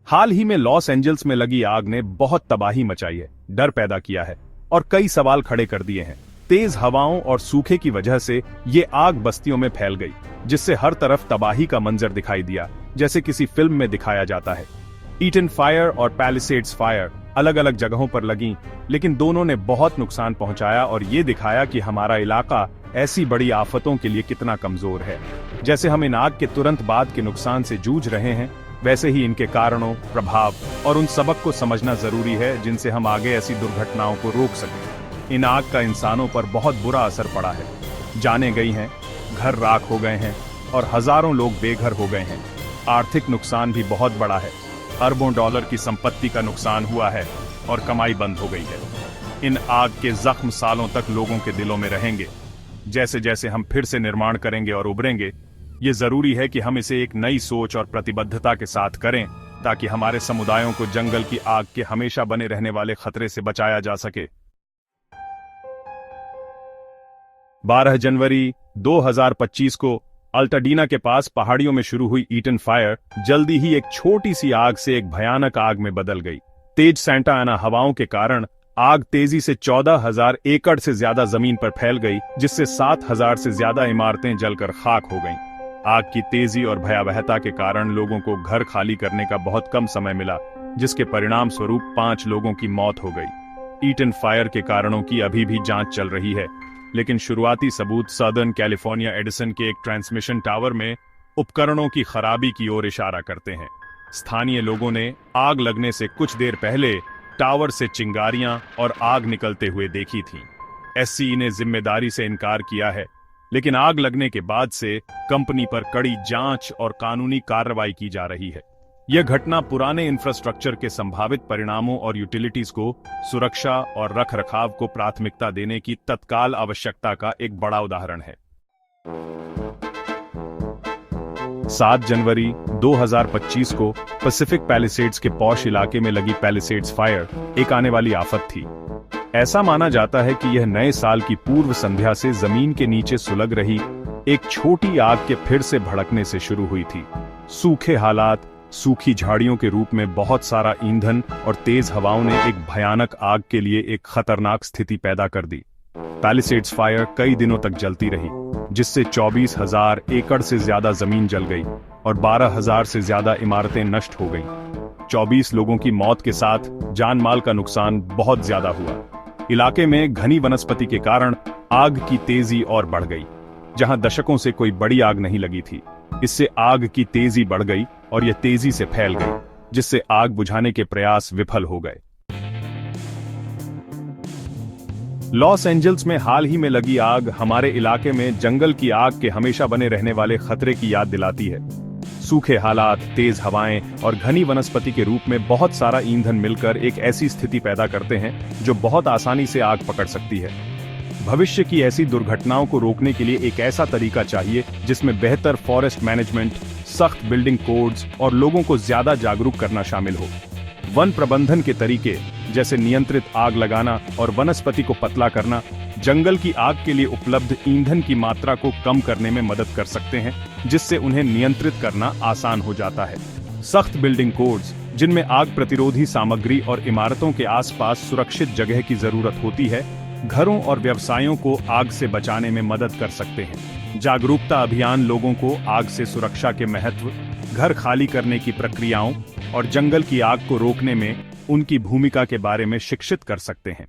हाल ही में Los Angeles में लगी आग ने बहुत तबाही मचाई है, डर पैदा किया है और कई सवाल खड़े कर दिए हैं। तेज हवाओं और सूखे की वजह से ये आग बस्तियों में फैल गई, जिससे हर तरफ तबाही का मंजर दिखाई दिया, जैसे किसी फिल्म में दिखाया जाता है। ईटन फायर और पैलिसेड्स फायर अलग अलग जगहों पर लगी, लेकिन दोनों ने बहुत नुकसान पहुंचाया और ये दिखाया कि हमारा इलाका ऐसी बड़ी आफतों के लिए कितना कमजोर है। जैसे हम इन आग के तुरंत बाद के नुकसान से जूझ रहे हैं, वैसे ही इनके कारणों, प्रभाव और उन सबक को समझना जरूरी है जिनसे हम आगे ऐसी दुर्घटनाओं को रोक सकें। इन आग का इंसानों पर बहुत बुरा असर पड़ा है। जानें गई हैं, घर राख हो गए हैं और हजारों लोग बेघर हो गए हैं। आर्थिक नुकसान भी बहुत बड़ा है। अरबों डॉलर की संपत्ति का नुकसान हुआ है और कमाई बंद हो गई है। इन आग के जख्म सालों तक लोगों के दिलों में रहेंगे। जैसे जैसे हम फिर से निर्माण करेंगे और उभरेंगे, ये जरूरी है कि हम इसे एक नई सोच और प्रतिबद्धता के साथ करें, ताकि हमारे समुदायों को जंगल की आग के हमेशा बने रहने वाले खतरे से बचाया जा सके। 12 जनवरी 2025 को अल्टाडीना के पास पहाड़ियों में शुरू हुई ईटन फायर जल्दी ही एक छोटी सी आग से एक भयानक आग में बदल गई। तेज सैंटा आना हवाओं के कारण आग तेजी से 14,000 एकड़ से ज्यादा जमीन पर फैल गई, जिससे 7,000 से ज्यादा इमारतें जलकर खाक हो गईं। आग की तेजी और भयावहता के कारण लोगों को घर खाली करने का बहुत कम समय मिला, जिसके परिणाम स्वरूप 5 लोगों की मौत हो गई। ईटन फायर के कारणों की अभी भी जांच चल रही है, लेकिन शुरुआती सबूत सदर्न कैलिफोर्निया एडिसन के एक ट्रांसमिशन टावर में उपकरणों की खराबी की ओर इशारा करते हैं। स्थानीय लोगों ने आग लगने से कुछ देर पहले टावर से चिंगारियां और आग निकलते हुए देखी थी। एससीई ने जिम्मेदारी से इनकार किया है, लेकिन आग लगने के बाद से कंपनी पर कड़ी जांच और कानूनी कार्रवाई की जा रही है। यह घटना पुराने इंफ्रास्ट्रक्चर के संभावित परिणामों और यूटिलिटीज को सुरक्षा और रखरखाव को प्राथमिकता देने की तत्काल आवश्यकता का एक बड़ा उदाहरण है। 7 जनवरी 2025 को पैसिफिक पैलिसेड्स के पॉश इलाके में लगी पैलिसेड्स फायर एक आने वाली आफत थी। ऐसा माना जाता है कि यह नए साल की पूर्व संध्या से जमीन के नीचे सुलग रही एक छोटी आग के फिर से भड़कने से शुरू हुई थी। सूखे हालात, सूखी झाड़ियों के रूप में बहुत सारा ईंधन और तेज हवाओं ने एक भयानक आग के लिए एक खतरनाक स्थिति पैदा कर दी। पैलिसेड्स फायर कई दिनों तक जलती रही, जिससे 24,000 एकड़ से ज्यादा जमीन जल गई और 12,000 से ज्यादा इमारतें नष्ट हो गईं। 24 लोगों की मौत के साथ जान माल का नुकसान बहुत ज्यादा हुआ। इलाके में घनी वनस्पति के कारण आग की तेजी और बढ़ गई। जहां दशकों से कोई बड़ी आग नहीं लगी थी, इससे आग की तेजी बढ़ गई और यह तेजी से फैल गई, जिससे आग बुझाने के प्रयास विफल हो गए। लॉस एंजल्स में हाल ही में लगी आग हमारे इलाके में जंगल की आग के हमेशा बने रहने वाले खतरे की याद दिलाती है। सूखे हालात, तेज हवाएं और घनी वनस्पति के रूप में बहुत सारा ईंधन मिलकर एक ऐसी स्थिति पैदा करते हैं जो बहुत आसानी से आग पकड़ सकती है। भविष्य की ऐसी दुर्घटनाओं को रोकने के लिए एक ऐसा तरीका चाहिए जिसमें बेहतर फॉरेस्ट मैनेजमेंट, सख्त बिल्डिंग कोड्स और लोगों को ज्यादा जागरूक करना शामिल हो। वन प्रबंधन के तरीके जैसे नियंत्रित आग लगाना और वनस्पति को पतला करना जंगल की आग के लिए उपलब्ध ईंधन की मात्रा को कम करने में मदद कर सकते हैं, जिससे उन्हें नियंत्रित करना आसान हो जाता है। सख्त बिल्डिंग कोड्स, जिनमें आग प्रतिरोधी सामग्री और इमारतों के आसपास सुरक्षित जगह की जरूरत होती है, घरों और व्यवसायों को आग से बचाने में मदद कर सकते हैं। जागरूकता अभियान लोगों को आग से सुरक्षा के महत्व, घर खाली करने की प्रक्रियाओं और जंगल की आग को रोकने में उनकी भूमिका के बारे में शिक्षित कर सकते हैं।